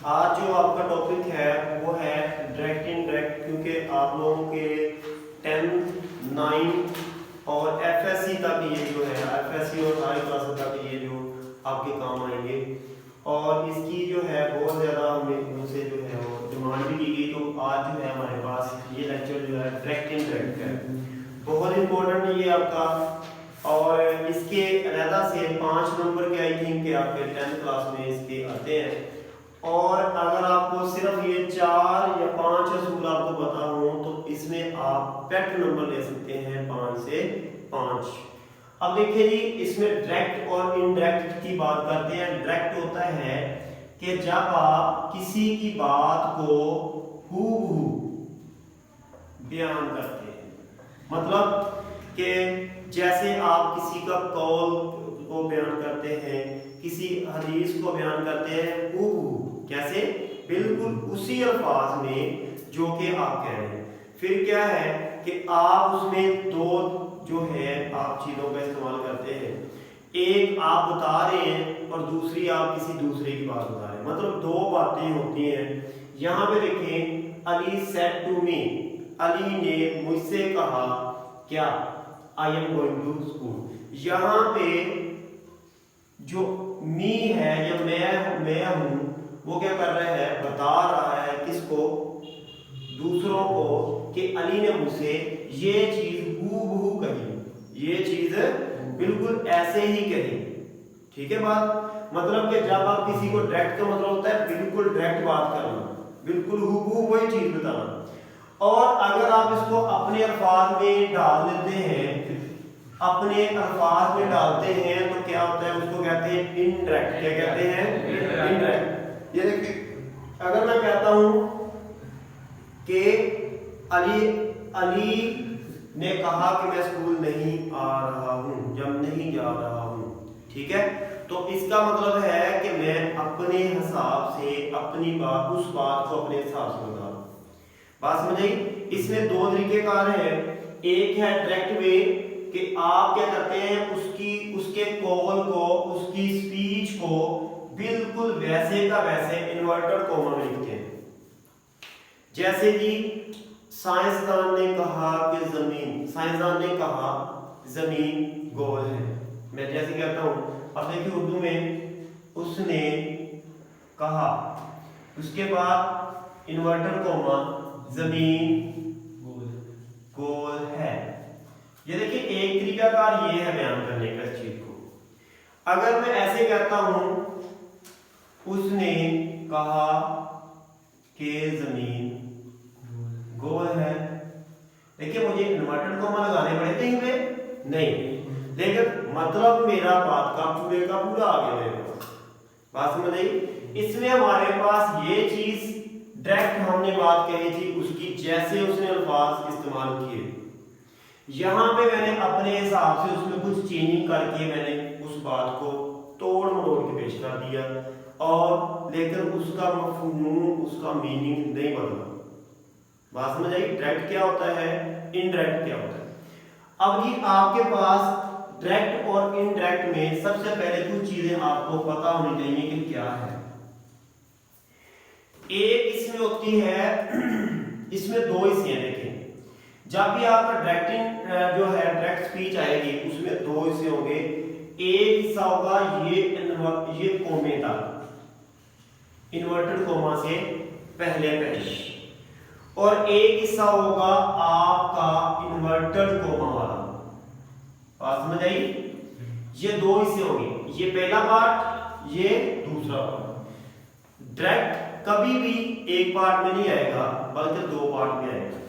आज जो आपका टॉपिक है वो है डायरेक्ट इनडायरेक्ट, क्योंकि आप लोगों के 10th 9th और एफएससी तक ये जो है एफएससी और हाई क्लास तक ये जो आपके काम आएंगे। और इसकी जो है बहुत ज़्यादा हमें उनसे जो है वो डिमांड भी की गई, तो आज जो है हमारे पास ये लेक्चर जो है डायरेक्ट इनडायरेक्ट है, बहुत इंपॉर्टेंट ये आपका। और इसके अलहदा से 5 नंबर के आई थिंक के आपके 10th क्लास में इसके आते हैं। और अगर आपको सिर्फ ये 4 या 5 असूल आपको पता हो तो इसमें आप पेट नंबर ले सकते हैं 5 से 5। अब देखिए जी, इसमें डायरेक्ट और इनडायरेक्ट की बात करते हैं। डायरेक्ट होता है कि जब आप किसी की बात को हूबहू बयान करते हैं, मतलब कि जैसे आप किसी का कौल को बयान करते हैं, किसी हदीस को बयान करते हैं हूबहू, कैसे, बिल्कुल उसी अल्फाज में जो कि आप कह रहे हैं। फिर क्या है कि आप उसमें दो जो है आप चीज़ों का इस्तेमाल करते हैं, एक आप बता रहे हैं और दूसरी आप किसी दूसरे की बात बता रहे हैं, मतलब दो बातें होती हैं। यहाँ पे देखें, Ali said to me, Ali ने मुझसे कहा क्या, I am going to school. यहाँ पे जो मी है या मैं हूँ, वो क्या कर रहा है, बता रहा है किसको, दूसरों को, कि अली ने मुझसे ये चीज हूबहू कही, ये चीज बिल्कुल ऐसे ही कही। ठीक है बात, मतलब कि जब आप किसी को डायरेक्ट का मतलब होता है बिल्कुल डायरेक्ट बात करना, बिल्कुल हूबहू वही चीज बताना। और अगर आप इसको अपने अल्फाज में डाल देते हैं, अपने अल्फाज में डालते हैं, तो क्या होता है, उसको कहते हैं इनडायरेक्ट। क्या कहते हैं, इनडायरेक्ट। ये देखिए, अगर मैं कहता हूं कि अली ने कहा कि मैं स्कूल नहीं आ रहा हूं, जब नहीं जा रहा हूं, ठीक है, तो इसका मतलब है कि मैं अपने हिसाब से अपनी बात, उस बात को अपने हिसाब से बता रहा हूं। बात समझ आई। इसमें दो तरीके कार हैं, एक है डायरेक्ट वे कि आप क्या करते हैं, उसके कॉल को, उसकी स्पीच को बिल्कुल वैसे का वैसे इन्वर्टेड कॉमा में लिखते हैं। जैसे कि साइंसदान ने कहा कि साइंसदान ने कहा जमीन गोल है, मैं जैसे कहता हूं। अब देखिए उर्दू में उसने कहा, उसके बाद इन्वर्टेड कॉमा, जमीन गोल है। ये देखिए एक तरीकाकार ये है बयान करने का इस चीज को। अगर मैं ऐसे कहता हूं, उसने कहा कि जमीन गोल है, देखिए मुझे इन्वर्टेड कॉमा लगाने पड़े कहीं पे नहीं, लेकिन मतलब मेरा बात का पूरे का पूरा आ गया मेरे पास। बात समझ आई। इसमें हमारे पास ये चीज डायरेक्ट हमने बात कही थी उसकी, जैसे उसने अल्फाज इस्तेमाल किए, यहां पे मैंने अपने हिसाब से उसमें कुछ चेंजिंग करके मैंने उस बात को तोड़ मरोड़ के पेश कर दिया, और लेकिन उसका मफहूम, उसका मीनिंग नहीं बदला। बात समझ आई। डायरेक्ट क्या होता है, इनडायरेक्ट क्या होता है। अब ये आपके पास डायरेक्ट और इनडायरेक्ट में सबसे पहले कुछ चीजें आपको पता होनी चाहिए कि क्या है। एक इसमें होती है, इसमें दो हिस्से हैं। देखें, जब भी आपका डायरेक्ट जो है डायरेक्ट स्पीच आएगी, उसमें दो हिस्से होंगे। एक हिस्सा होगा ये कोमे तक, इन्वर्टेड कोमा से पहले, और एक हिस्सा होगा आपका इन्वर्टेड कोमा वाला। बात समझ आई। ये दो हिस्से होंगे, ये पहला पार्ट, ये दूसरा पार्ट। डायरेक्ट कभी भी एक पार्ट में नहीं आएगा, बल्कि दो पार्ट में आएगा।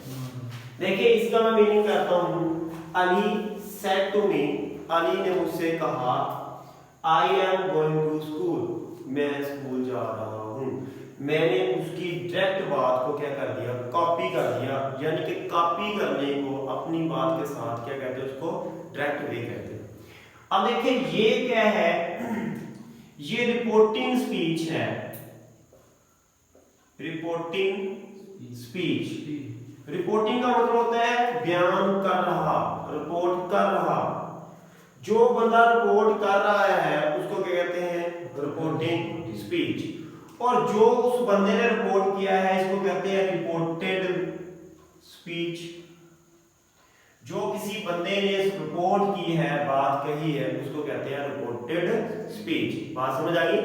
देखिए इसका मैं मीनिंग करता हूं, Ali said to me, Ali ने मुझसे कहा, I am going to school, मैं स्कूल जा रहा हूं। मैंने उसकी डायरेक्ट बात को क्या कर दिया, कॉपी कर दिया, यानी कि कॉपी करने को अपनी बात के साथ क्या कहते हैं, उसको डायरेक्ट वे कहते हैं। अब देखिए ये क्या है, ये रिपोर्टिंग स्पीच है, रिपोर्टिंग स्पीच। रिपोर्टिंग का मतलब होता है बयान कर रहा, रिपोर्ट कर रहा। जो बंदा रिपोर्ट कर रहा है उसको क्या कहते हैं, रिपोर्टिंग स्पीच। और जो उस बंदे ने रिपोर्ट किया है इसको कहते हैं रिपोर्टेड स्पीच। जो किसी बंदे ने रिपोर्ट की है, बात कही है, उसको कहते हैं रिपोर्टेड स्पीच। बात समझ आ गई?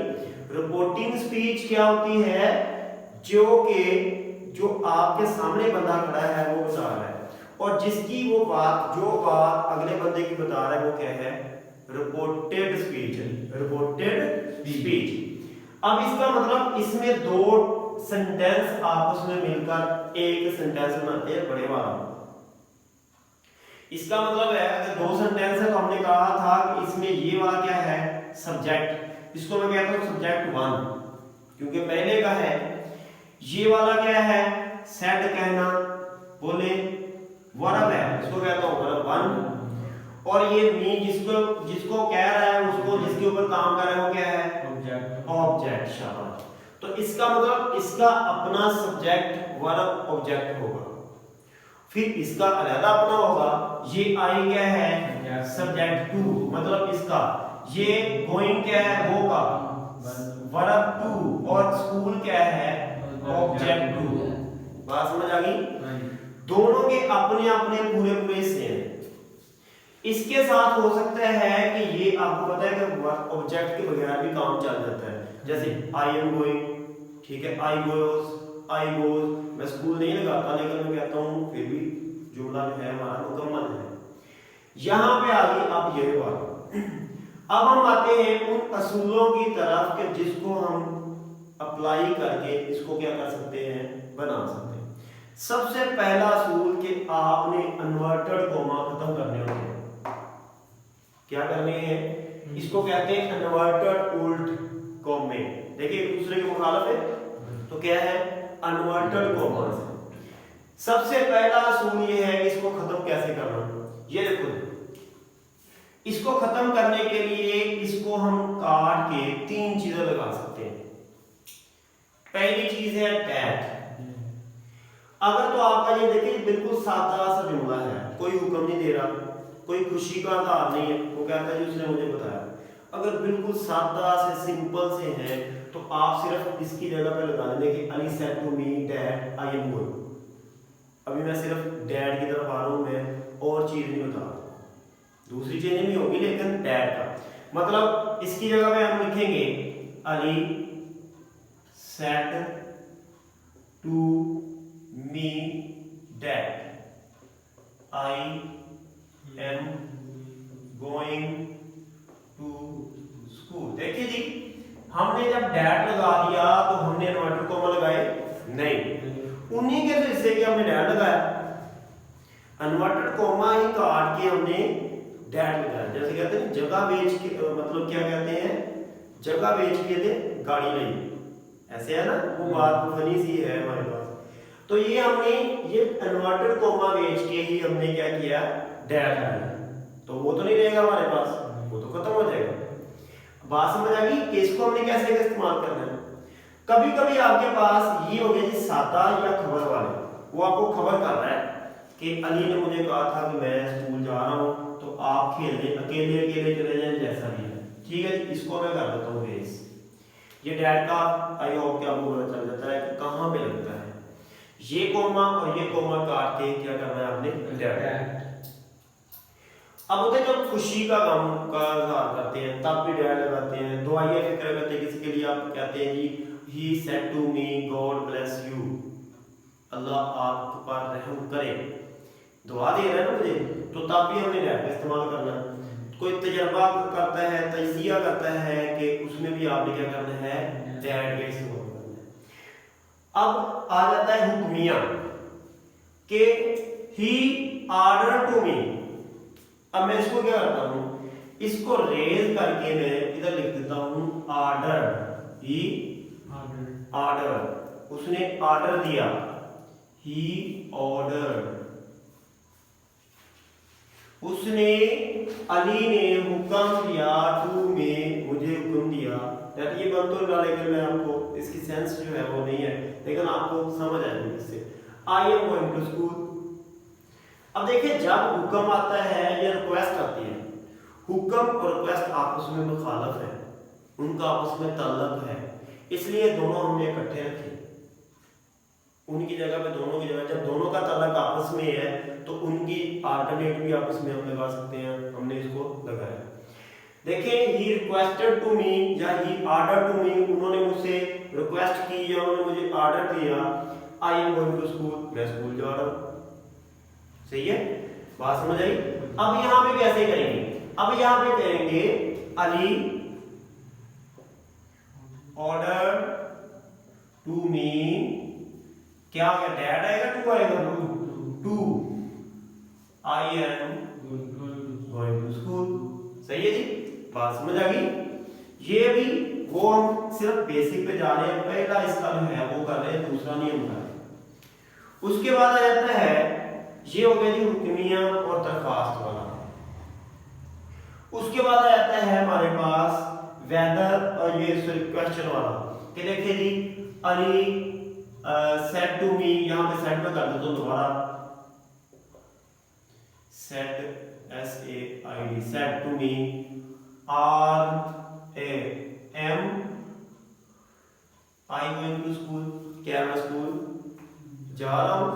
रिपोर्टिंग स्पीच क्या होती है? जो आपके सामने बंदा खड़ा है वो बता रहा है और जिसकी वो बात, जो बात अगले बंदे की बता रहा है वो क्या है? Reported speech. Reported speech. अब इसका मतलब इसमें दो सेंटेंस आपस में मिलकर एक सेंटेंस बनाते हैं बड़े वाला। इसका मतलब है अगर दो सेंटेंस है तो हमने कहा था कि इसमें ये वाला क्या है? सब्जेक्ट। इसको मैं कहता हूं सब्जेक्ट 1 क्योंकि पहले का है। ये वाला क्या है? सेड कहना, बोले वर्ब है, इसको कहता हूं वर्ब 1। और ये मी जिसको कह रहा है, उसको जिसके ऊपर काम कर रहा है वो क्या है? ऑब्जेक्ट। शाबाश। तो इसका मतलब इसका अपना सब्जेक्ट वर्ब ऑब्जेक्ट होगा, फिर इसका अलग अपना होगा। ये आई क्या है? सब्जेक्ट 2, मतलब इसका ये गोइंग क्या है? होगा वर्ब 2 और स्कूल क्या है? ऑब्जेक्ट 2। बात समझ आ गई? दोनों के अपने अपने पूरे पूरे सेम। इसके साथ हो सकता है कि ये आपको पता है कि ऑब्जेक्ट के बगैर भी काम चल जाता है, जैसे आई एम गोइंग, ठीक है, आई गोज। मैं स्कूल नहीं लगाता लेकिन मैं कहता हूँ फिर भी जुमला जो है हमारा मुकम्मल है। यहां पे आ गई अब ये बात। अब हम आते हैं उन असूलों की तरफ कि जिसको हम अप्लाई करके इसको क्या कर सकते हैं? बना सकते हैं। सबसे पहला असूल कि आपने इन्वर्टेड कॉमा खत्म करने होते हैं। क्या करने हैं? इसको कहते हैं इन्वर्टेड उल्ट कॉमे। देखिए एक दूसरे के मुखालिफ है तो क्या है? Inverted comma. सबसे पहला असूल ये है कि इसको खत्म कैसे करना। ये देखो, इसको खत्म करने के लिए इसको हम काट के 3 चीजें लगा सकते हैं। पहली चीज है दैट। अगर तो आपका ये देखिए बिल्कुल सादा सा जुमला है, कोई हुक्म नहीं दे रहा, कोई खुशी का आधार नहीं है, वो कहता है जी उसने मुझे बताया। अगर बिल्कुल सादा से सिंपल से है तो आप सिर्फ इसकी जगह पे लगा देंगे कि Ali said to me that I am going. अभी मैं सिर्फ डैड की तरफ आ रहा हूं, मैं और चीज नहीं बता रहा, दूसरी चीजें भी होगी लेकिन डैड का मतलब इसकी जगह पे हम लिखेंगे Ali said to me that I am going to school. देखिए जी, हमने जब डैट लगा दिया तो हमने इन्वर्टेड कॉमा लगाए नहीं, उन्हीं के हिस्से के हमने डैट लगाया। इन्वर्टेड कॉमा ही काट के हमने डैट लगाया। जैसे कहते हैं जगह बेच के, मतलब क्या कहते हैं, जगह बेच के दे गाड़ी नहीं, ऐसे है ना, वो बात फनी सी है हमारे पास। तो ये हमने ये इन्वर्टेड कॉमा बेच के ही हमने क्या किया? डैट लगाया। तो वो तो नहीं रहेगा हमारे पास, वो तो खत्म हो जाएगा। बात समझ आ गई कि इसको हमने कैसे इस्तेमाल करना है। कभी कभी आपके पास ये हो गया जी सादा या खबर वाले, वो आपको खबर कर रहा है कि अली ने मुझे कहा था कि मैं स्कूल जा रहा हूं तो आप खेलने अकेले अकेले चले जाएं जैसा भी है, ठीक है। इसको मैं कर देता हूं बेस। ये डैड का आई होप कि आपको पता चल जाता है कि कहां पे लगता है। ये कोमा और ये कोमा काट के क्या करना है आपने? डैड। अब होते जब खुशी का गम का इजहार करते हैं तब भी डैड लगाते हैं। दुआएं फिक्र करते हैं किसी के लिए, आप कहते हैं जी he said to me God bless you, अल्लाह आप पर रहम करे, दुआ दे रहा है ना मुझे, तो तब भी हमने डैड का इस्तेमाल करना है। कोई तजर्बा करता है, तजिया करता है कि उसमें भी आपने क्या करना है? डैड का इस्तेमाल करना है। अब आ जाता है हुक्मिया कि he ordered to me। अब मैं इसको क्या करता हूं? इसको रेज करके मैं इधर लिख देता हूं ऑर्डर। ही ऑर्डर, उसने ऑर्डर दिया, ही ऑर्डर्ड। उसने अली ने हुक्म दिया, टू में मुझे हुक्म दिया। ये बन तो रहा लेकिन मैं आपको इसकी सेंस जो है वो नहीं है, लेकिन आपको समझ आएगी इससे। I am going to school. अब देखिए जब हुक्म आता है या रिक्वेस्ट आती है, हुक्म और रिक्वेस्ट आपस में मुखालिफ है, उनका आपस में ताल्लुक है। इसलिए दोनों हमने इकट्ठे रखे। उनकी जगह पे दोनों की जगह, जब दोनों का ताल्लुक आपस में है तो उनकी अल्टरनेट भी आपस में हम लगा सकते हैं, हमने इसको लगाया। देखिए ही रिक्वेस्टेड टू मी या ही ऑर्डर टू मी, उन्होंने मुझसे रिक्वेस्ट की या उन्होंने मुझे ऑर्डर किया, I am going to school, मैं स्कूल जा रहा हूं। सही है, बात समझ आई। अब यहां पे कैसे करेंगे, अब यहां पे करेंगे अली ऑर्डर टू मी, क्या आ गया, डैड आएगा, टू आएगा, to I am going to school. सही है जी, बात समझ आ गई। ये भी वो हम सिर्फ बेसिक पे जा रहे हैं, पहला इसका जो है वो कर रहे हैं, दूसरा नहीं हम कर रहे। उसके बाद आ जाता है, ये हो गया जी हुक्मिया और दरखास्त वाला। उसके बाद आ जाता है हमारे पास वेदर और ये क्वेश्चन वाला, कि देखिए जी अली सेड टू मी, यहां पे सेड में कर देता हूं दोबारा, said S A I D, said to me R A M I going to school, क्या मैं स्कूल जा रहा हूं।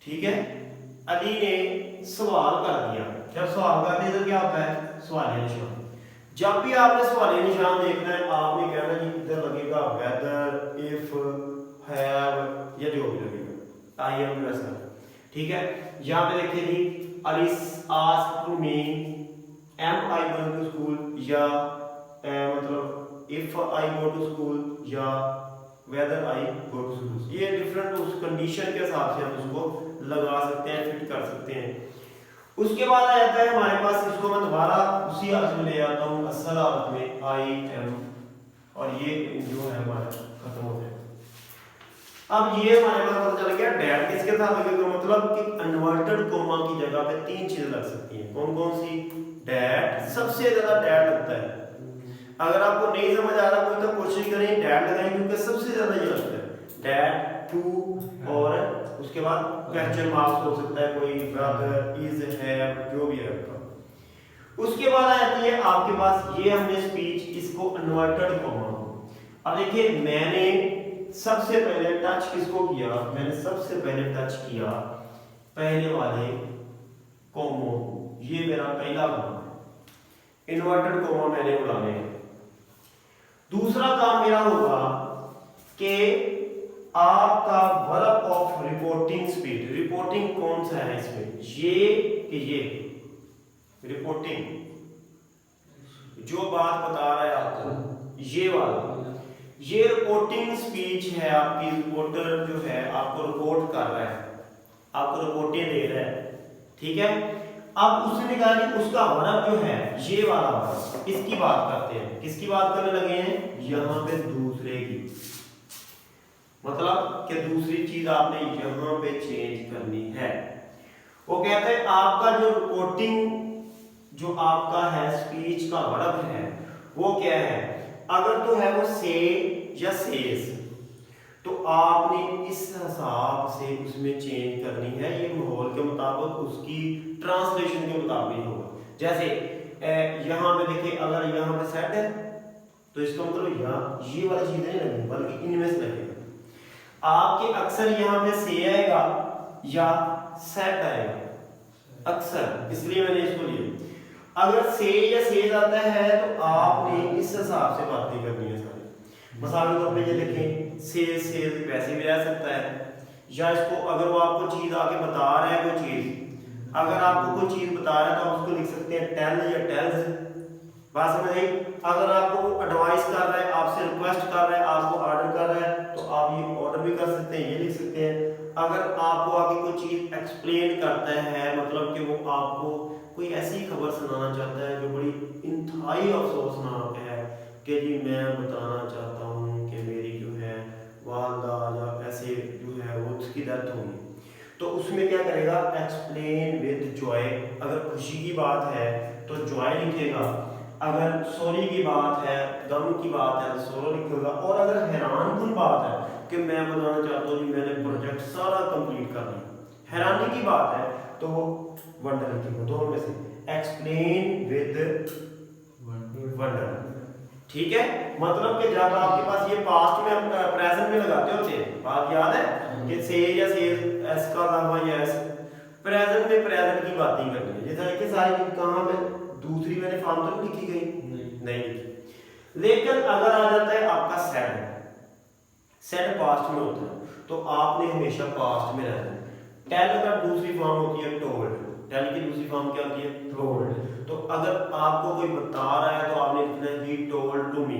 ठीक है, अली ने सवाल कर दिया, जब सवाल करते हैं तो क्या होता है, सवालिया निशान। जब भी आपने सवालिया निशान देखना है, आपने कहना जी इधर लगेगा वेदर, इफ, हैव या जो भी लगेगा, आई एम वैसा। ठीक है, यहाँ पे देखिए जी Ali asked to me am I going to school, या मतलब if I go to school या whether I go to school. ये डिफरेंट उस कंडीशन के हिसाब से हम उसको लगा सकते हैं, फिट कर सकते हैं। उसके बाद आ जाता है हमारे पास, इसको मैं दोबारा उसी हालत में ले आता हूँ, असल हालत में आई एम, और ये जो है हमारा खत्म हो जाएगा। अब ये हमारे पास पता चल गया डैट किसके साथ लगेगा, मतलब कि इन्वर्टेड कोमा की जगह पे तीन चीजें लग सकती हैं। कौन कौन सी, डैट, सबसे ज्यादा डैट लगता है। अगर आपको नहीं समझ आ रहा कोई तो कोशिश करें डैट लगाएं, क्योंकि सबसे ज्यादा ये लगता है डैट, टू, और उसके बाद क्वेश्चन मार्क्स हो सकता है कोई, ब्रदर, इज, हैव, जो भी है आपका। उसके बाद आ जाती है आपके पास, ये हमने स्पीच, इसको इन्वर्टेड कोमा। अब देखिए मैंने सबसे पहले टच किसको किया, मैंने सबसे पहले टच किया पहले वाले कोमो, ये मेरा पहला काम है, इन्वर्टेड कोमा मैंने उड़ाने हैं। दूसरा काम मेरा होगा कि आपका verb of reporting speed, reporting कौन सा है इसमें, ये कि ये रिपोर्टिंग, जो बात बता रहा है आपको, ये वाला, ये रिपोर्टिंग स्पीच है आपकी। रिपोर्टर जो है आपको रिपोर्ट कर रहा है, आपको रिपोर्टें दे रहा है। ठीक है, अब उसने कहा कि उसका वर्ब जो है ये वाला वर्ब, इसकी बात करते हैं, किसकी बात करने लगे हैं, यहां पे दूसरे की, मतलब कि दूसरी चीज आपने यहां पे चेंज करनी है। वो कहते हैं आपका जो रिपोर्टिंग जो आपका है स्पीच का वर्ब है वो क्या है, अगर तो है वो से या सेज, तो आपने इस हिसाब से उसमें चेंज करनी है, ये माहौल के मुताबिक, उसकी ट्रांसलेशन के मुताबिक होगा। जैसे यहां पे देखिए, अगर यहां पे सेट है तो इसका मतलब यहाँ ये वाली चीजें नहीं लगेगी बल्कि इनमें से लगेगा। आपके अक्सर यहाँ पे से आएगा या सेट आएगा अक्सर, इसलिए मैंने इसको लिया। अगर से या सेज आता है तो आपने इस हिसाब से बातें करनी है सारी। मिसाल के तौर पे ये देखें, सेज वैसे भी रह सकता है, या इसको अगर वो आपको चीज आके बता रहा है कोई चीज, अगर आपको कोई चीज बता रहा है तो आप उसको लिख सकते हैं टेल या टेल्स। बात समझ आई। अगर आपको एडवाइस कर रहा है, आपसे रिक्वेस्ट कर रहा है, आपको ऑर्डर कर रहा है, तो आप ये ऑर्डर भी कर सकते हैं, ये लिख सकते हैं। अगर आपको आगे कोई चीज एक्सप्लेन करता है, मतलब कि वो आपको कोई ऐसी खबर सुनाना चाहता है जो बड़ी इंतहाई अफसोसनाक है कि जी मैं बताना चाहता हूँ कि मेरी जो है वालदा या ऐसे जो है वो उसकी डेथ होगी, तो उसमें क्या करेगा, एक्सप्लेन विद जॉय। अगर खुशी की बात है तो जॉय लिखेगा, अगर सॉरी की बात है, गम की बात है तो सोरो लिखेगा, और अगर हैरानकुन बात है कि मैं बताना चाहता हूँ जी मैंने प्रोजेक्ट सारा कंप्लीट कर लिया, हैरानी की बात है तो वो वंडर लिखेगा। दोनों में से एक्सप्लेन विद वंडर। ठीक है, मतलब कि जब आपके पास ये पास्ट में हम प्रेजेंट में लगाते होते हैं, बात याद है कि से या से एस का हुआ या एस, प्रेजेंट में प्रेजेंट की बात नहीं करनी है। जैसा कि सारी कहां पे दूसरी मैंने फॉर्म तो नहीं लिखी गई, नहीं लिखी। लेकिन अगर आ जाता है आपका सेड, सेड पास्ट में होता है तो आपने हमेशा पास्ट में रहना है। टेल का दूसरी फॉर्म होती है टोल्ड, टेल की दूसरी फॉर्म क्या होती है टोल्ड। तो अगर आपको कोई बता रहा है तो आपने लिखना है he told to me,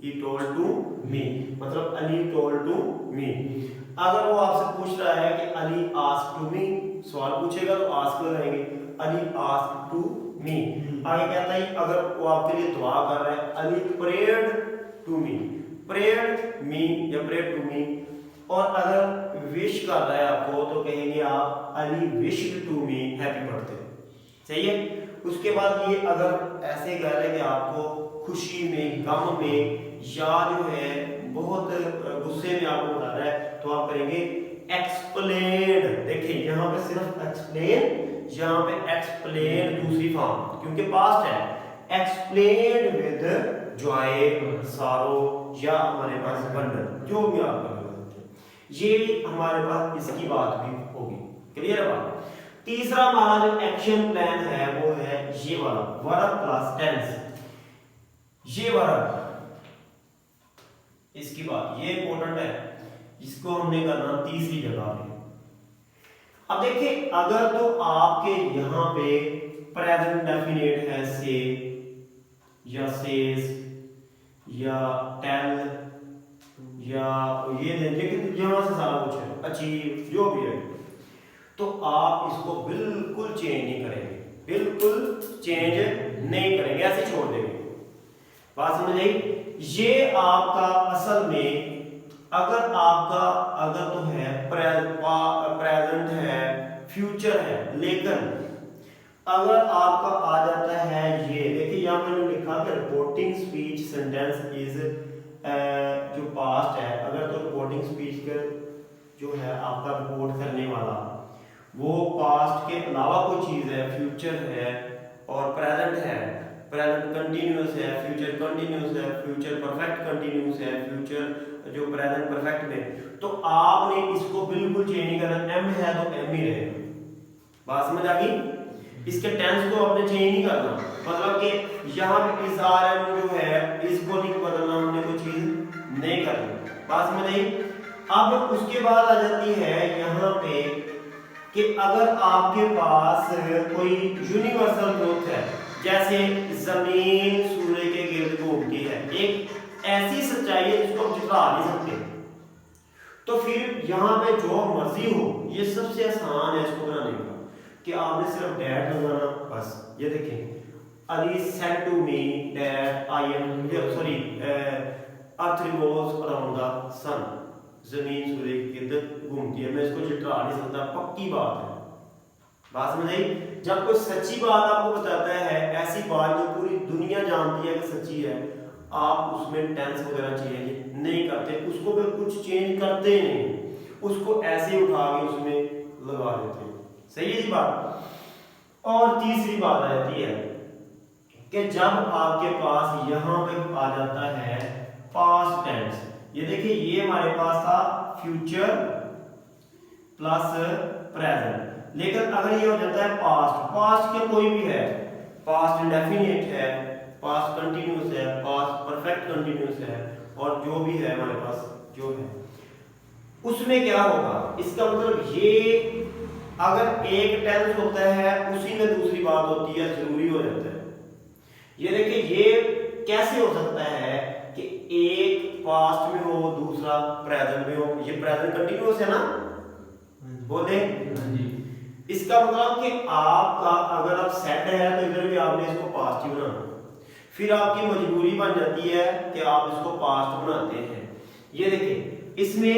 he told to me, मतलब अली टोल्ड टू मी। अगर वो आपसे पूछ रहा है कि अली आस्क्ड टू मी, सवाल पूछेगा तो आस्क लगाएंगे, अली आस्क्ड टू मी। आगे कहता है अगर वो आपके लिए दुआ कर रहा है, अली प्रेयर्ड टू मी, प्रेयर्ड मी या प्रेयर्ड टू मी। और अगर विश कर रहा है आपको तो कहेंगे आप Ali wished to me happy birthday, सही है। उसके बाद ये अगर ऐसे कह रहे हैं कि आपको खुशी में, गम में या जो है बहुत गुस्से में आपको बता रहा है तो आप करेंगे एक्सप्लेन। देखिए यहाँ पे सिर्फ एक्सप्लेन, यहाँ पे एक्सप्लेन दूसरी फॉर्म क्योंकि पास्ट है, एक्सप्लेन विद जॉय, सारो या हमारे पास वंडर, जो भी आप कर सकते हैं। ये हमारे पास इसकी बात भी होगी, क्लियर है बात। तीसरा हमारा जो एक्शन प्लान है वो है ये वाला वर्ब प्लस टेंस। ये वर्ब, इसकी बात ये इंपॉर्टेंट है, इसको हमने करना तीसरी जगह पे। अब देखिए अगर तो आपके यहां पे प्रेजेंट डेफिनेट है से या सेज या टेल या ये लेकिन यहां से सारा कुछ है, अचीव जो भी है, तो आप इसको बिल्कुल चेंज नहीं करेंगे, बिल्कुल चेंज नहीं करेंगे, ऐसे छोड़ देंगे। बात समझ आई। ये आपका असल में अगर आपका अगर तो है प्रेजेंट है, फ्यूचर है, लेकिन अगर आपका आ जाता है ये, देखिए यहां मैंने लिखा कि रिपोर्टिंग स्पीच सेंटेंस इज जो पास्ट है, अगर तो रिपोर्टिंग स्पीच का जो है आपका रिपोर्ट करने वाला वो पास्ट के अलावा कोई चीज है, फ्यूचर है और प्रेजेंट है, प्रेजेंट कंटिन्यूअस है, फ्यूचर कंटिन्यूअस है, फ्यूचर परफेक्ट कंटिन्यूअस है, फ्यूचर जो प्रेजेंट परफेक्ट में, तो आपने इसको बिल्कुल चेंज नहीं करना, एम है तो एम ही रहेगा। बात समझ आ गई। इसके टेंस को आपने चेंज नहीं करना, मतलब कि यहाँ पे इस आर एम जो है इसको नहीं बदलना, हमने कोई चीज नहीं करनी। बात समझ आई। अब उसके बाद आ जाती है यहाँ पे कि अगर आपके पास कोई यूनिवर्सल ट्रूथ है, जैसे जमीन सूर्य के गिर्द घूमती है, एक ऐसी सच्चाई है जिसको हम झुठला नहीं सकते, तो फिर यहाँ पे जो मर्जी हो, ये सबसे आसान है इसको बनाने का कि आपने सिर्फ डैड लगाना बस। ये देखें Ali said to me that I am sorry earth revolves around the sun, जमीन सूर्य के गिर्द घूमती है, मैं इसको झुठला नहीं सकता, पक्की बात है। बात समझ आई। जब कोई सच्ची बात आपको बताता है, ऐसी बात जो पूरी दुनिया जानती है कि सच्ची है, आप उसमें टेंस वगैरह चेंज नहीं करते, उसको भी कुछ चेंज करते नहीं, उसको ऐसे उठा के उसमें लगा देते हैं, सही है जी बात। और तीसरी बात आ जाती है कि जब आपके पास यहां पे आ जाता है पास्ट टेंस, ये देखिए ये हमारे पास था फ्यूचर प्लस प्रेजेंट, लेकिन अगर ये हो जाता है पास्ट, पास्ट के कोई भी है, पास्ट इंडेफिनिट है, पास्ट कंटिन्यूअस है, पास्ट परफेक्ट कंटिन्यूअस है, और जो भी है हमारे पास जो है उसमें क्या होगा, इसका मतलब ये अगर एक टेंस होता है उसी में दूसरी बात होती है, जरूरी हो जाता है। ये देखिए ये कैसे हो सकता है कि एक पास्ट में हो दूसरा प्रेजेंट में हो, ये प्रेजेंट कंटिन्यूअस है ना, बोले इसका मतलब कि आपका अगर आप सेट है तो इधर भी आपने इसको पास्ट ही बनाना, फिर आपकी मजबूरी बन जाती है कि आप इसको पास्ट बनाते हैं। ये देखिए इसमें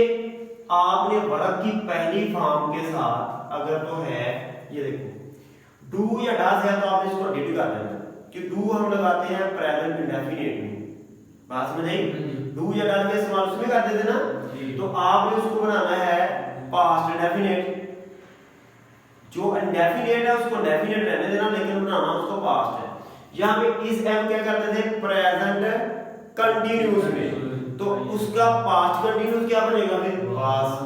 आपने वर्ब की पहली फॉर्म के साथ अगर तो है, ये देखो डू या डज है तो आपने इसको डिड कर देना, कि डू हम लगाते हैं प्रेजेंट इंडेफिनिट में, बात समझ आई। डू या डज का इस्तेमाल उसमें कर देते ना, तो आपने उसको बनाना है पास्ट इंडेफिनिट, जो इंडेफिनिट है उसको डेफिनिट रहने देना, लेकिन बनाना उसको पास्ट है। यहाँ पे इस एम क्या करते थे, प्रेजेंट कंटिन्यूस में, तो उसका पास्ट कंटिन्यूस क्या बनेगा फिर पास्ट।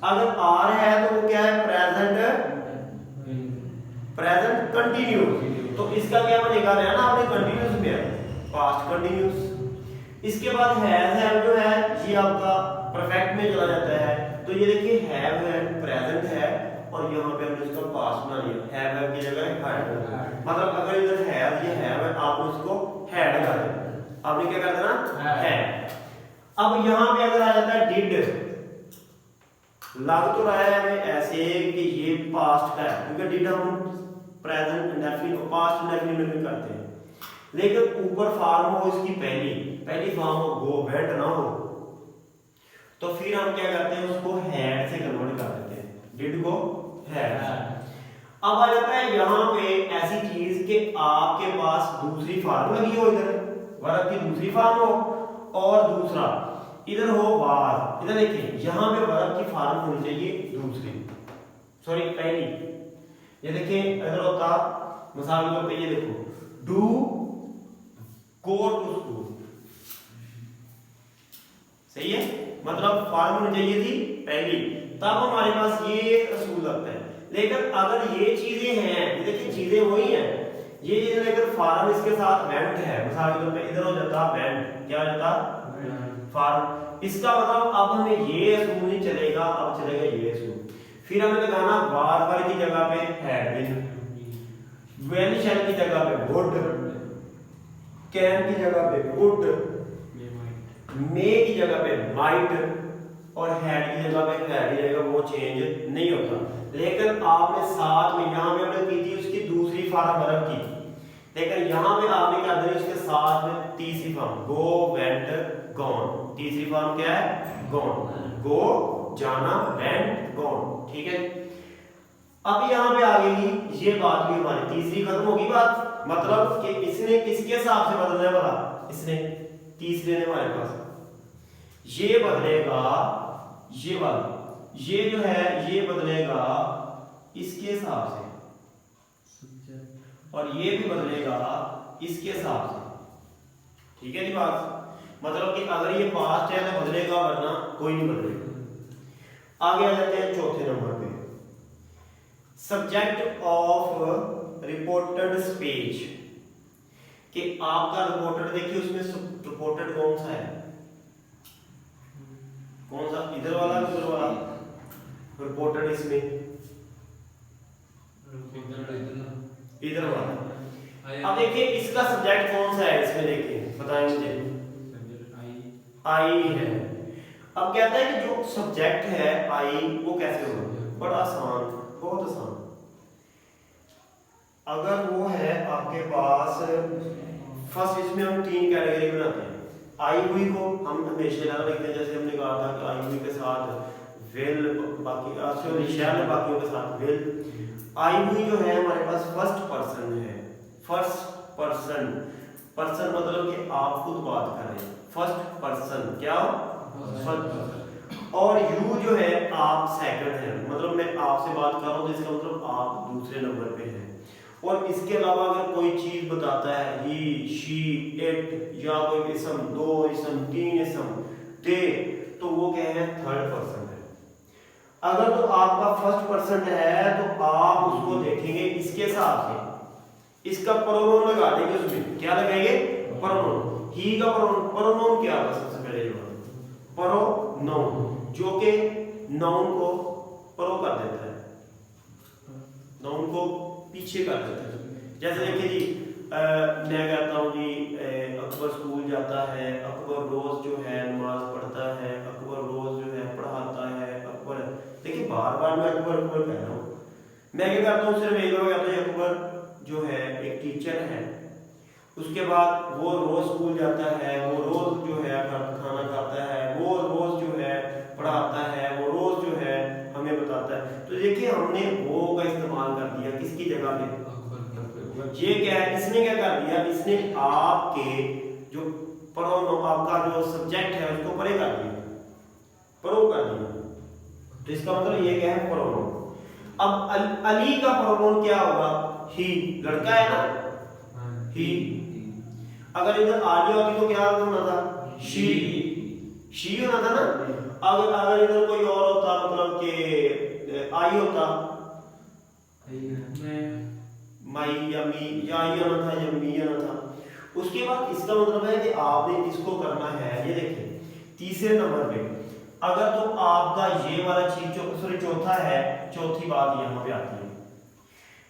अगर आर है तो वो क्या है प्रेजेंट कंटिन्यूस, तो इसका क्या बनेगा रहना आपने कंटिन्यूस में है पास्ट कंटिन्यूस। इसके बाद हैव जो है ये आपका परफेक्ट में चला जाता है, तो ये देखिए हैव है प्रेजेंट है और यहाँ पे हमने इसका पास्ट बना लिया, हैव की जगह हैड। मतलब अगर इधर हैव ये हैव है आपने उसको हैड कर देना, आपने क्या कर देना हैड। अब यहाँ पे अगर आ जाता है डिड, लग तो रहा है हमें ऐसे कि ये पास्ट का है क्योंकि डिड हम प्रेजेंट इंडेफिनिट और पास्ट इंडेफिनिट में भी करते हैं, लेकिन ऊपर फॉर्म हो इसकी पहली फॉर्म हो गो वेंट ना हो, तो फिर हम क्या करते हैं उसको हैड से कन्वर्ट कर देते हैं, डिड को हैड। अब आ जाता है यहाँ पे ऐसी चीज कि आपके पास दूसरी फॉर्म लगी हो, इधर वर्ब की दूसरी फॉर्म हो और दूसरा इधर हो वाज। इधर देखिए यहाँ पे वर्ब की फॉर्म होनी चाहिए दूसरी, सॉरी पहली। ये देखिए इधर होता मिसाल के तौर पे ये देखो डू गो टू स्कूल, सही है, मतलब फॉर्म होनी चाहिए थी पहली, तब हमारे पास ये असूल लगता है। लेकिन अगर ये चीजें हैं, ये देखिए चीजें वही हैं, ये चीजें लेकर फॉर्म इसके साथ वेंट है, मिसाल के तौर पे इधर हो जाता वेंट, क्या हो जाता फॉर्म। इसका मतलब अब हमें ये असूल नहीं चलेगा, अब चलेगा ये असूल। फिर हमें लगाना बार की जगह पे हैड बीन, वेल शैल की जगह पे वुड, कैन की जगह पे वुड, मे की जगह पे माइट और हैड की जगह पे हैड ही रहेगा, वो चेंज नहीं होता। लेकिन आपने साथ में यहाँ पे हमने की थी उसकी दूसरी फॉर्म वर्ब की, लेकिन यहाँ पे आपने कर दी उसके साथ में तीसरी फॉर्म गो वेंट गॉन। तीसरी फॉर्म क्या है गॉन, गो जाना वेंट गॉन, ठीक है। अब यहाँ पे आ गई ये बात भी हमारी तीसरी खत्म होगी बात, मतलब कि इसने किसके हिसाब से बदलना है वाला, इसने तीसरे ने हमारे पास ये बदलेगा, ये वाला ये जो है ये बदलेगा इसके हिसाब से और ये भी बदलेगा इसके हिसाब से, ठीक है जी बात। मतलब कि अगर ये पास्ट है तो बदलेगा वरना कोई नहीं बदलेगा। आगे आ जाते हैं चौथे नंबर पे, सब्जेक्ट ऑफ रिपोर्टेड स्पीच, कि आपका रिपोर्टेड देखिए उसमें रिपोर्टेड कौन सा है, कौन सा इधर वाला उधर वाला रिपोर्टेड, इसमें इधर वाला। अब देखिए इसका सब्जेक्ट कौन सा है इसमें, देखिए बताएं मुझे, आई है। अब कहता है कि जो सब्जेक्ट है आई वो कैसे होगा, बड़ा आसान, बहुत आसान। अगर वो है आपके पास फर्स्ट, इसमें हम तीन कैटेगरी बनाते हैं। आई हुई को हम हमेशा ज्यादा लिखते हैं, जैसे हमने कहा था कि आई हुई के साथ विल, बाकी शैल बाकियों के साथ विल। आई हुई जो है हमारे पास फर्स्ट पर्सन है, फर्स्ट पर्सन, पर्सन मतलब कि आप खुद बात कर रहे हैं, फर्स्ट पर्सन क्या फर्स्ट पर्सन। और यू जो है आप सेकंड है, मतलब मैं आपसे बात कर रहा हूँ तो इसका मतलब आप दूसरे नंबर पे हैं। और इसके अलावा अगर कोई चीज बताता है ही शी इट या कोई इसम, दो इसम, तीन इसम, दे, तो वो क्या है थर्ड पर्सन है। अगर तो आपका फर्स्ट पर्सन है तो आप उसको देखेंगे इसके हिसाब से, इसका प्रोनाउन लगा देंगे, उसमें क्या लगाएंगे प्रोनाउन। ही का प्रोनाउन क्या होगा, सबसे पहले प्रोनाउन जो कि नाउन को प्रो कर देता है, नाउन को पीछे कर देता है। जैसे देखिए जी मैं कहता हूँ जी अकबर स्कूल जाता है, अकबर रोज जो है नमाज पढ़ता है, अकबर रोज जो है पढ़ाता है, अकबर, देखिए बार बार मैं अकबर अकबर कह रहा हूँ। मैं क्या करता हूँ सिर्फ एक बार कहता हूँ अकबर जो है एक टीचर है, उसके बाद वो रोज स्कूल जाता है, वो रोज जो है खाना खाता है, वो रोज जो है पढ़ाता है, वो रोज जो है हमें बताता है। तो देखिए हमने वो का इस्तेमाल कर दिया किसकी जगह पे, ये क्या है इसने क्या कर दिया, इसने आपके जो प्रोनाउन आपका जो सब्जेक्ट है उसको परे कर दिया, प्रो कर दिया। तो इसका मतलब ये क्या है प्रोनाउन। अब अली का प्रोनाउन क्या होगा, ही, लड़का है ना ही। अगर इधर आगे होती तो क्या होना था, शी होना था ना। अगर इधर कोई और होता, मतलब कि आई होता, माई या मी, या आई आना था या मी आना था। उसके बाद इसका मतलब है कि आपने इसको करना है, ये देखिए तीसरे नंबर पे अगर तो आपका ये वाला चीज सॉरी चौथा है, चौथी बात यहाँ पे आती है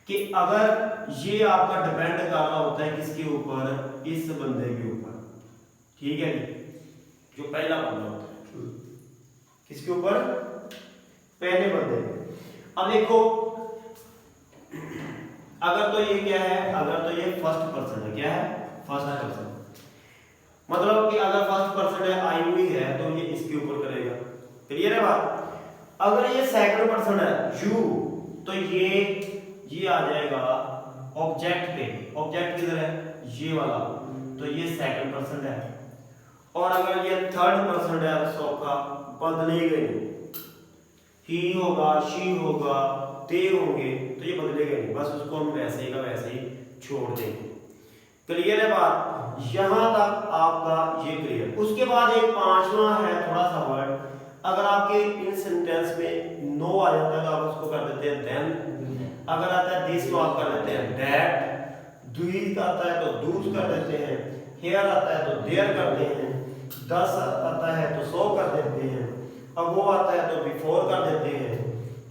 कि अगर ये आपका डिपेंड कर रहा होता है किसके ऊपर, इस बंदे के ऊपर, ठीक है जी, जो पहला बंदा होता है, किसके ऊपर, पहले बंदे। अब देखो अगर तो ये क्या है, अगर तो ये फर्स्ट पर्सन है, क्या है, फर्स्ट पर्सन, मतलब कि अगर फर्स्ट पर्सन है, आई हुई है, तो ये इसके ऊपर करेगा, क्लियर है बात। अगर ये सेकंड पर्सन है, यू, तो ये आ जाएगा ऑब्जेक्ट पे, ऑब्जेक्ट किधर है, ये वाला, तो ये सेकंड पर्सन है। और अगर ये थर्ड पर्सन है, सो का बदलेगा नहीं, ही होगा, शी होगा, ते होंगे, तो ये बदलेगा नहीं, बस उसको हम वैसे ही का वैसे ही छोड़ देंगे, क्लियर है बात। यहां तक आपका ये क्लियर। उसके बाद एक पांचवा है थोड़ा सा वर्ड, अगर आपके इन सेंटेंस में नो आ जाता है तो आप उसको कर देते हैं देन, अगर आता है दिस तो आप कर देते हैं दैट, डूइज आता है तो डूज कर देते हैं, हियर आता है तो देयर करते हैं, दस आता है तो सो कर देते हैं, अब वो आता है तो बिफोर कर देते हैं,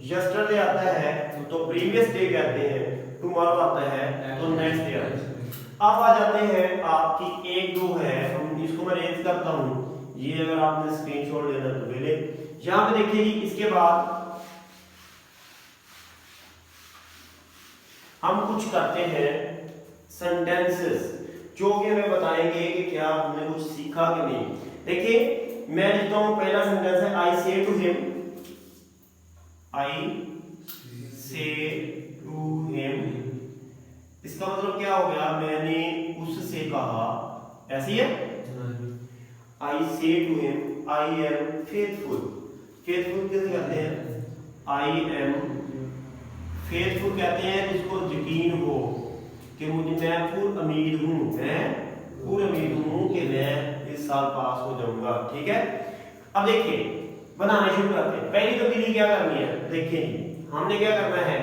यस्टरडे आता है तो प्रीवियस डे कहते हैं, टुमारो आता है तो नेक्स्ट डे आता है। अब आ जाते हैं आपकी एक दो है, हम इसको मैं रेंज करता हूं, ये अगर आपने स्क्रीनशॉट लेना तो ले ले। यहां पे देखिए इसके बाद हम कुछ करते हैं सेंटेंसेस, जो कि हमें बताएंगे कि क्या हमने कुछ सीखा कि नहीं। देखिए मैं लिखता हूं, पहला सेंटेंस है I say to him, I say to him, इसका मतलब क्या हो गया, मैंने उससे कहा, ऐसी है। I say to him I am faithful, faithful कैसे कहते हैं, आई एम फेथफुल कहते हैं जिसको यकीन हो कि मुझे, मैं पूर्ण उम्मीद हूं, मैं पूर्ण उम्मीद हूं कि मैं इस साल पास हो जाऊंगा, ठीक है। अब देखिए बनाने शुरू करते हैं। पहली तब्दीली क्या करनी है, देखिए हमने क्या करना है,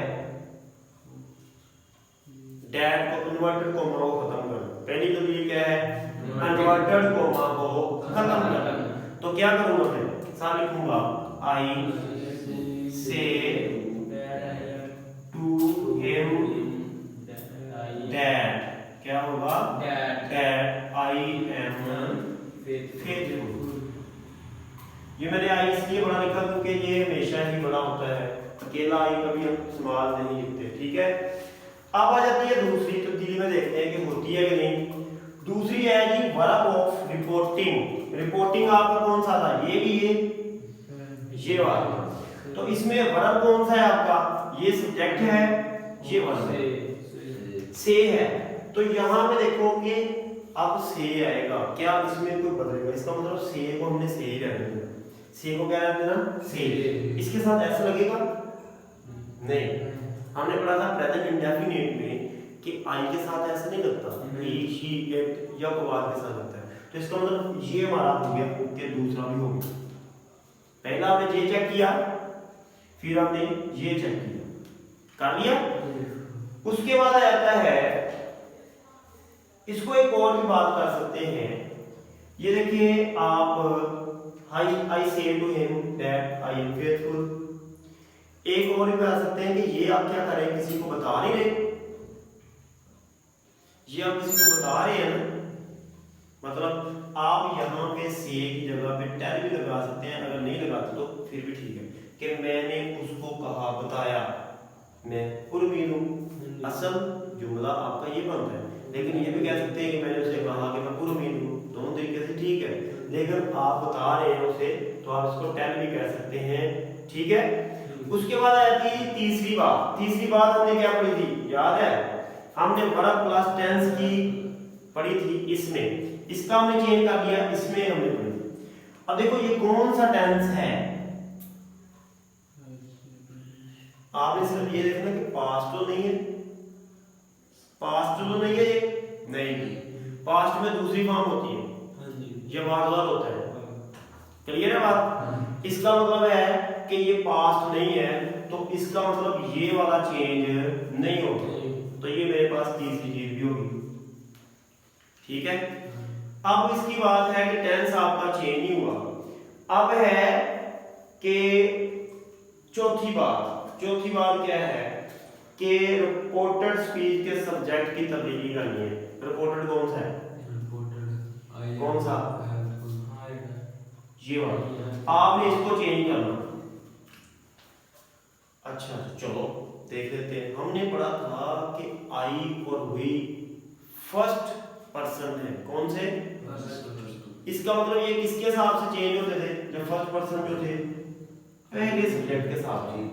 डैट को इन्वर्टेड कोमा को खत्म करना। पहली तब्दीली क्या है, इन्वर्टेड कोमा को खत्म करना। तो क्या करूंगा मैं, साथ लिखूंगा आई से टू हिम दैट, क्या होगा, दैट आई एम फेथफुल। ये मैंने आई इसलिए बड़ा लिखा क्योंकि ये हमेशा ही बड़ा होता है, अकेला आई कभी हम इस्तेमाल नहीं लिखते, ठीक है। अब आ जाती है दूसरी तब्दीली में, देखते हैं कि होती है कि नहीं। दूसरी है जी वर्ब ऑफ रिपोर्टिंग। रिपोर्टिंग आपका कौन सा था, ये वाला, तो इसमें वर्ब कौन सा है आपका, ये सब्जेक्ट है, ये वर्ब से है। तो यहां पे देखो कि अब से आएगा, क्या इसमें कोई बदलेगा, इसका मतलब से को हमने से ही रहने देना, से को क्या रहने देना, से। इसके साथ ऐसा लगेगा नहीं, हमने पढ़ा था प्रेजेंट इंडेफिनिट में कि आई के साथ ऐसा नहीं लगता, ही शी इट या बाद के साथ लगता है। तो इसका मतलब ये हमारा हो गया, कि दूसरा भी हो गया। पहला हमने ये चेक किया, फिर हमने ये चेक किया, कर लिया। उसके बाद आ जाता है, इसको एक और भी बात कर सकते हैं, ये देखिए आप I say to him that I am faithful. एक और भी बता सकते हैं कि ये आप क्या करें, किसी को बता नहीं रहे, ये आप किसी को बता रहे हैं ना, मतलब आप यहाँ पे से की जगह पे टेल भी लगा सकते हैं, अगर नहीं लगाते तो फिर भी ठीक है, कि मैंने उसको कहा, बताया, मैं उम्मीद हूँ, असल जुमला आपका ये बनता है। लेकिन ये भी कह सकते हैं कि मैंने उसे कहा कि मैं पूर्ण उम्मीद हूँ, दोनों तरीके से ठीक है। लेकिन आप बता रहे हैं उसे, तो आप इसको टेल भी कह सकते हैं, ठीक है। उसके बाद आ जाती है तीसरी बात। तीसरी बात हमने क्या पढ़ी थी, याद है, हमने वर्ब प्लस टेंस की पढ़ी थी, इसमें इसका हमने चेंज कर दिया, इसमें हमने पढ़ी। अब देखो ये कौन सा टेंस है, आपने सिर्फ ये देखना कि पास्ट तो नहीं है, पास्ट तो नहीं है ये, नहीं, पास्ट में दूसरी फॉर्म होती है, ये वाला होता है। क्लियर है बात? इसका मतलब है कि ये पास्ट नहीं है, तो इसका मतलब ये वाला चेंज नहीं होगा, तो ये मेरे पास तीसरी चीज भी होगी। ठीक है, अब इसकी बात है कि टेंस आपका चेंज नहीं हुआ। अब है कि चौथी बात क्या है कि रिपोर्टेड स्पीच के सब्जेक्ट की तब्दीली करनी है। रिपोर्टेड कौन सा है? कौन सा? ये वाला। आपने इसको चेंज करना। अच्छा चलो देख लेते हैं। हमने पढ़ा था कि आई और हुई फर्स्ट पर्सन है। कौन से? इसका मतलब ये किसके हिसाब से चेंज होते थे? जब फर्स्ट पर्सन जो थे पहले सब्जेक्ट के साथ ही।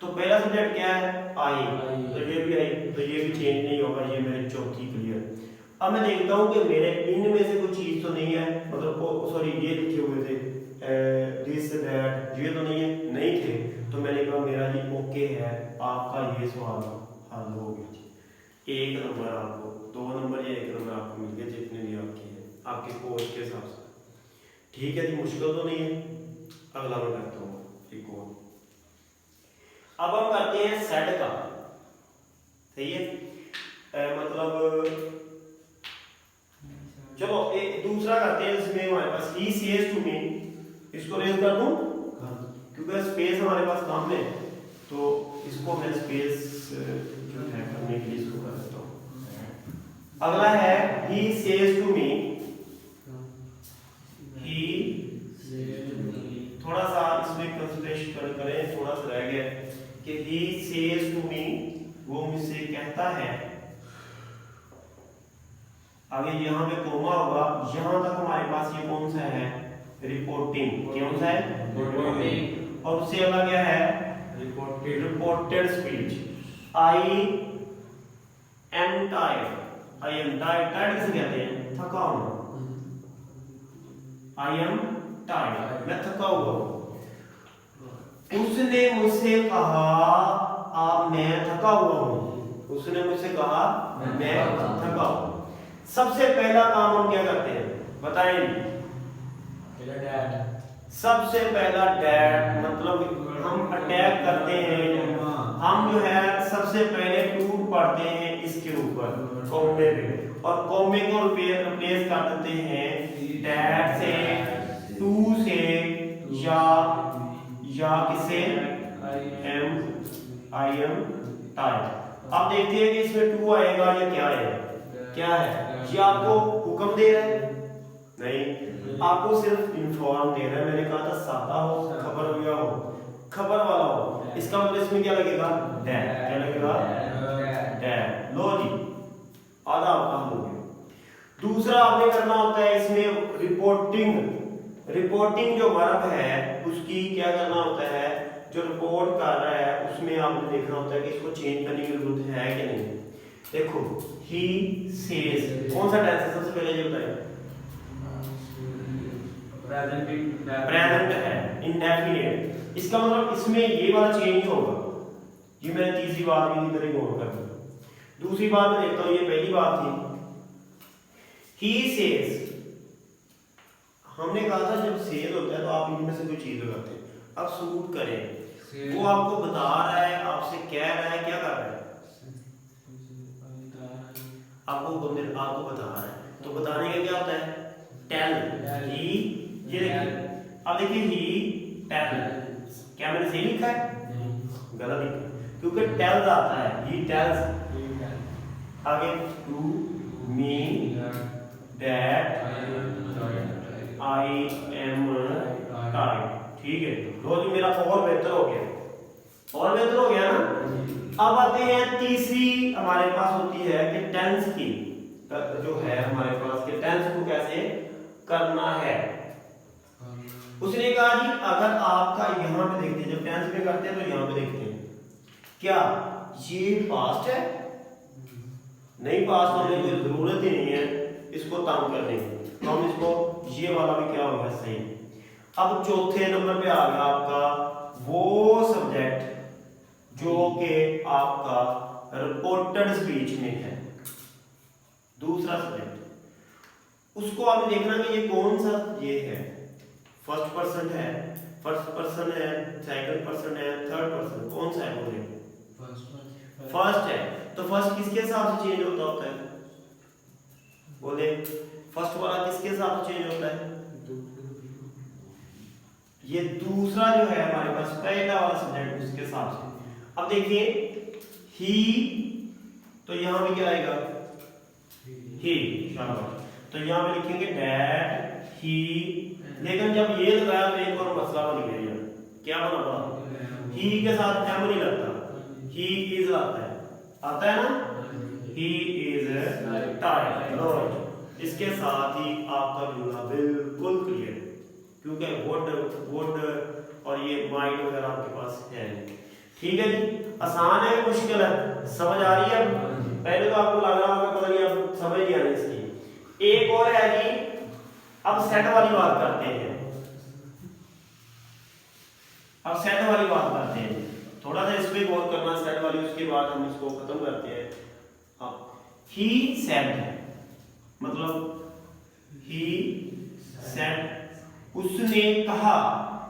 तो पहला सब्जेक्ट क्या है? आई, तो ये भी आई, तो ये भी चेंज नहीं होगा। ये मेरे चौथी क्लियर। अब मैं देखता हूँ कि मेरे इनमें से कोई चीज तो नहीं है, मतलब सॉरी ये लिखे हुए थे दिस दैट, ये तो नहीं थे, तो मैंने कहा मेरा ये ओके है, आपका ये सवाल हल हो गया। 1 नंबर आपको, 2 नंबर या 1 नंबर आपको मिल गया, जितने भी आपके हैं आपके कोर्स के हिसाब से। ठीक है जी, मुश्किल तो नहीं है। अगला मैं करता हूँ एक और। अब हम करते हैं सेड का। सही है, मतलब चलो एक दूसरा करते हैं जिसमें हमारे पास ही सेज टू मी। इसको रेज कर दूं क्योंकि स्पेस हमारे पास कम है, तो इसको मैं स्पेस जो है करने के लिए इसको कर देता हूं। अगला है ही सेज टू मी। ही थोड़ा सा इसमें कंसंट्रेशन करें, थोड़ा सा रह गया कि ही सेज टू मी, वो मुझसे कहता है। आगे यहाँ पे कोमा होगा, यहाँ तक हमारे पास ये कौन सा है? रिपोर्टिंग। कौन सा है? रिपोर्टिंग। और उससे अगला क्या है? Reported speech. I am tired. I am tired. Tired किसे कहते हैं? थका होना। आई एम टायर्ड, मैं थका हुआ हूं। उसने मुझसे कहा आप मैं थका हुआ हूं। उसने मुझसे कहा मैं थका हूं। सबसे पहला काम हम क्या करते हैं बताएं? सबसे पहला डैड, मतलब हम अटैक करते हैं। हम जो है सबसे पहले टूट पड़ते हैं इसके ऊपर कॉमे पे, और कॉमे को रिप्लेस कर देते हैं डैड से, टू से, या किसे? आई एम टायर्ड। अब देखते हैं कि इसमें टू आएगा या क्या आएगा। क्या है? ये आपको हुक्म दे रहा है? नहीं, आपको सिर्फ इन्फॉर्म दे रहा है। मैंने कहा था सादा हो, खबर हुआ हो, खबर वाला हो। इसका मतलब इसमें क्या लगेगा? डैड। क्या लगेगा? डैड। लो जी, आधा काम हो गया। दूसरा आपने करना होता है इसमें रिपोर्टिंग जो वर्ब है उसकी क्या करना होता है? जो रिपोर्ट कर रहा है उसमें आपने देखना होता है कि इसको चेंज करने की जरूरत है कि नहीं। देखो ही सेज कौन सा टेंस है? सबसे पहले ये बताइए। प्रेजेंट है, इंडेफिनिट। इसका मतलब इसमें ये वाला चेंज नहीं होगा। ये मैंने तीसरी बात भी इधर इग्नोर कर दी। दूसरी बात मैं देखता हूं, ये पहली बात थी ही सेज। हमने कहा था जब सेज होता है तो आप इनमें से कोई चीज लगाते हैं। अब सूट करें, वो आपको बता रहा है, आपसे कह रहा है, क्या कर रहा है? आपको बता रहा है, तो बताने का क्या होता है? टेल। ही, ये देखिए, अब देखिए ही टेल, क्या मैंने सही लिखा है? गलत लिखा, क्योंकि टेल्स आता है। He tells. आगे to me that I am tired. ठीक है, रोज मेरा और बेहतर हो गया ना। अब आते हैं तीसरी हमारे पास होती है कि टेंस की जो है हमारे पास के टेंस को कैसे करना है। उसने कहा जी अगर आपका यहाँ पे देखते हैं, जब टेंस में करते हैं तो यहाँ पे देखते हैं क्या ये पास्ट है? नहीं, पास्ट होने की जरूरत ही नहीं है इसको तंग करने की, तो हम इसको ये वाला भी क्या होगा? सही। अब चौथे नंबर पे आ गया आपका वो सब्जेक्ट जो कि आपका रिपोर्टेड स्पीच में है। दूसरा सब्जेक्ट उसको आपने देखना कि ये कौन सा ये है, फर्स्ट पर्सन है, सेकंड पर्सन है, थर्ड पर्सन, कौन सा है बोले? फर्स्ट है। तो फर्स्ट किसके हिसाब से चेंज होता है बोले? फर्स्ट वाला किसके हिसाब से चेंज होता है? ये दूसरा जो है हमारे पास पहला वाला सब्जेक्ट उसके हिसाब से। अब देखिए ही, तो यहां पे क्या आएगा? ही। शाबाश। तो यहां पे लिखेंगे डैड ही, लेकिन जब ये लगाया तो एक और मसला बन गया। क्या बना हुआ? ही के साथ एम नहीं लगता, ही इज लगता है, आता है ना? He is tired. इसके साथ ही आपका जुमला बिल्कुल क्लियर, क्योंकि वुड और ये माइट वगैरह आपके पास है। ठीक है जी, आसान है मुश्किल है? समझ आ रही है? पहले तो आपको लग रहा होगा पता नहीं, आप समझ नहीं आ रही इसकी। एक और है जी, अब सेट वाली बात करते हैं। अब सेट वाली बात करते हैं, थोड़ा सा इस पे गौर करना सेट वाली, उसके बाद हम इसको खत्म करते हैं। ही सेड, मतलब ही सेड, उसने कहा,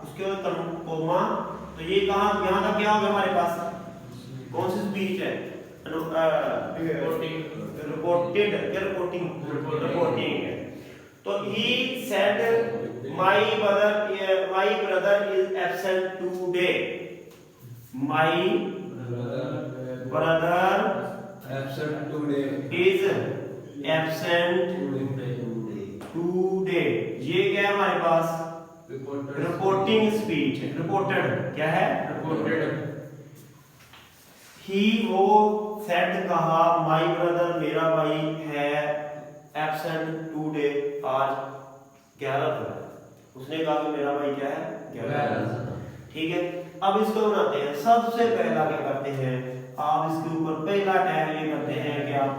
उसके बाद कोमा, तो ये कहा यहां तक क्या हो गया हमारे पास? कौन सी स्पीच है? रिपोर्टिंग है। तो he said my brother is absent today. My brother absent today is absent today. ये क्या है हमारे पास? रिपोर्टिंग स्पीच है। रिपोर्टेड क्या है? रिपोर्टेड। ही वो सेड कहा, माय ब्रदर मेरा भाई है, एब्सेंट टुडे आज 11 को। उसने कहा कि मेरा भाई क्या है? 11। ठीक है, अब इसको बनाते हैं। सबसे पहला क्या करते हैं, आप इसके ऊपर पहला टैग ये करते हैं कि आप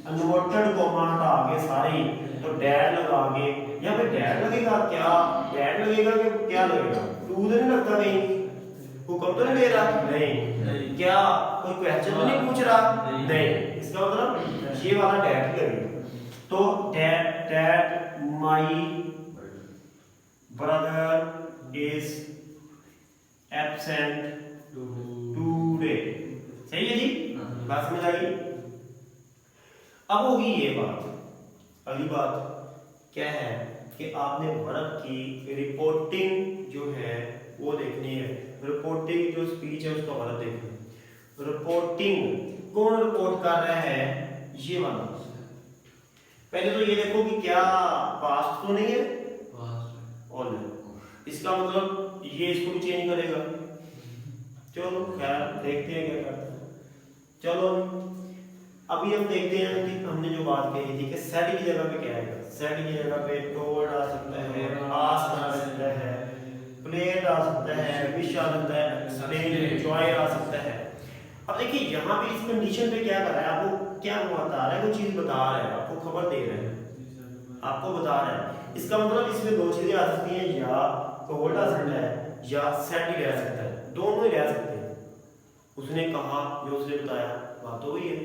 अनवॉन्टेड कोमा हटा के सारे ही, तो डैड लगा के, या फिर डैड लगेगा क्या? डैड लगेगा कि क्या लगेगा? टू तो नहीं लगता कहीं, हुक्म तो नहीं दे रहा? नहीं। क्या कोई क्वेश्चन तो नहीं पूछ रहा? नहीं। इसका मतलब ये वाला डैड लगेगा। तो dad my brother is absent today. सही है जी, बात समझ आई? अब होगी ये बात, अगली बात क्या है कि आपने वर्ब की रिपोर्टिंग जो है वो देखनी है। रिपोर्टिंग जो स्पीच है उसका वर्ब देखना है। रिपोर्टिंग कौन रिपोर्ट कर रहा है? ये वाला। पहले तो ये देखो कि क्या पास्ट तो नहीं है, ऑल है। इसका मतलब ये इसको भी चेंज करेगा। चलो खैर देखते हैं क्या करते हैं। चलो अभी हम देखते हैं कि हमने जो बात कही थी कि सेट की जगह पे क्या आएगा। सेट की जगह पे टोल्ड आ सकता है, आस्क आ सकता है, प्लेड आ सकता है, विश आ सकता है, एक्सप्लेन, एंजॉय आ सकता है। अब देखिए यहाँ पे इस कंडीशन पे क्या कर रहा है, आपको क्या बता रहा है, कोई चीज बता रहा है, आपको खबर दे रहा है, आपको बता रहा है। इसका मतलब इसमें दो चीजें आ सकती हैं, या टोल्ड आ सकता है या सेट ही रह सकता है, दोनों ही रह सकते हैं। उसने कहा, जो उसने बताया, बात तो वही है।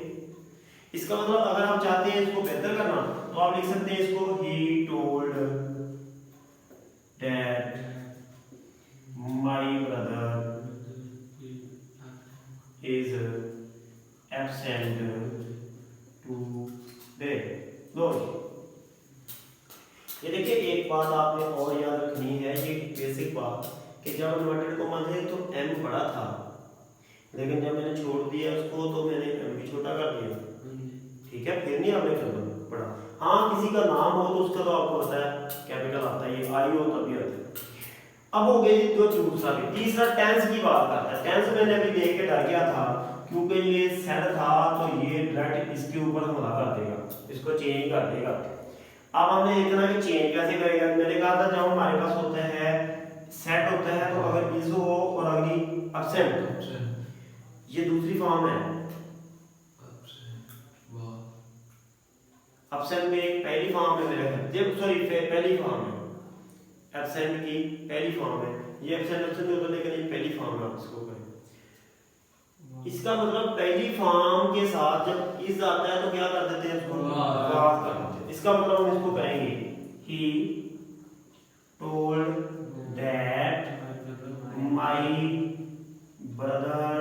इसका मतलब अगर आप चाहते हैं इसको बेहतर करना तो आप लिख सकते हैं इसको he told that my brother is absent today. लो ये देखिए, एक बात आपने और याद रखनी है, ये बेसिक बात कि जब इन्वर्टेड कॉमा थे तो m बड़ा था, लेकिन जब मैंने छोड़ दिया उसको तो मैंने m भी छोटा कर दिया। ठीक है, फिर नहीं आपने करना पड़ा। हाँ, किसी का नाम हो तो उसका तो आपको पता है कैपिटल आता है, ये आई हो तभी आता है। अब हो गई जो दूसरा भी। तीसरा टेंस की बात करता है। टेंस मैंने अभी देख के डर गया था क्योंकि ये सेट था तो ये डायरेक्ट इसके ऊपर हमला कर देगा, इसको चेंज कर देगा। अब हमने देखना कि चेंज कैसे करेगा। मैंने कहा था जब हमारे पास होता है सेट होता है तो अगर इज हो और अगली एब्सेंट, ये दूसरी फॉर्म है। एब्सेंट में पहली फॉर्म है मेरे ख्याल, सॉरी पहली फॉर्म है एब्सेंट की, पहली फॉर्म है ये। एब्सेंट एब्सेंट होता है लेकिन ये पहली फॉर्म है, आप इसको करें। इसका मतलब पहली फॉर्म के साथ जब इज आता है तो क्या कर देते हैं, उसको वाज कर देते हैं। इसका मतलब हम इसको कहेंगे he told that my brother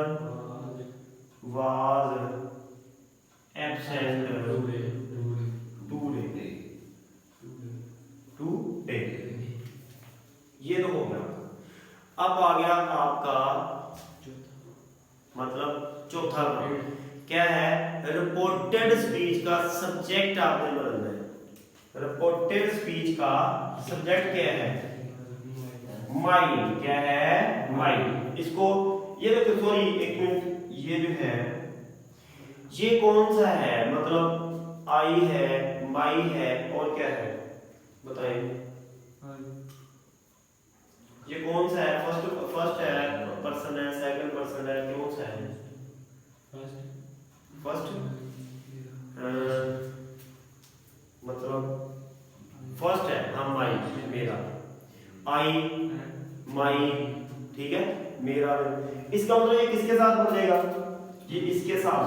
was absent today। ये तो हो गया। अब आ गया आपका मतलब चौथा काम क्या है, रिपोर्टेड स्पीच का सब्जेक्ट आपने बदलना है। रिपोर्टेड स्पीच का सब्जेक्ट क्या है, माइंड। क्या है, माइंड। इसको ये देखो, सॉरी एक मिनट, ये जो है ये कौन सा है, मतलब आई है, माई है और क्या है बताइए, ये कौन सा है, फर्स्ट है पर्सन है, सेकंड पर्सन है, कौन सा है, फर्स्ट मतलब फर्स्ट है, हाँ माई, मेरा, आई माई, ठीक है, मेरा। इसका मतलब ये किसके साथ बदलेगा, ये इसके साथ।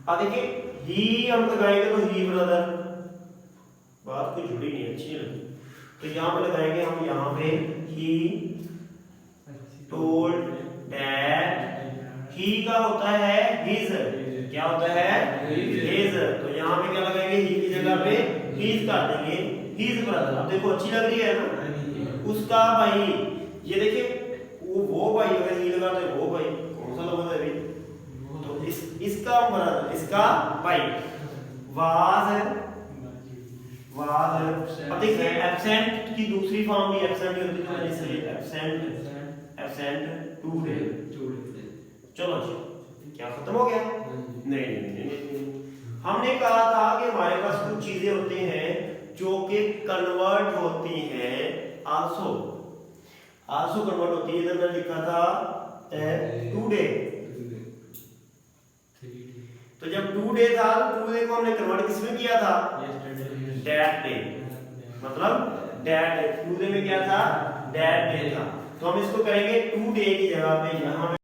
अब देखिए ही हम लगाएंगे तो ही ब्रदर, बात कोई जुड़ी नहीं, अच्छी नहीं लगी, तो यहाँ पे लगाएंगे हम, यहाँ पे ही टोल्ड दैट, ही का होता है हिज, क्या होता है हिज, तो यहाँ पे क्या लगाएंगे, ही की जगह पे हिज कर देंगे, हिज ब्रदर। अब देखो अच्छी लग रही है ना, उसका भाई, ये देखिए वो भाई, अगर ही लगा तो वो भाई कौन सा लगा है अभी, तो इसका ब्रदर, इसका भाई वाज। अब देखिए एब्सेंट की दूसरी फॉर्म भी एब्सेंट होती है, इसलिए एब्सेंट टुडे। चलो जी, क्या खत्म हो गया, नहीं। हमने कहा था कि हमारे पास कुछ चीजें होती हैं जो कि कन्वर्ट होती हैं, आल्सो कन्वर्ट होती है। इधर मैंने लिखा था टुडे, तो जब टुडे था तो टुडे को हमने कन्वर्ट किसमें किया था, दैट डे, मतलब दैट डे, टुडे में क्या था, दैट डे था, तो हम इसको करेंगे टुडे की जगह पे यहाँ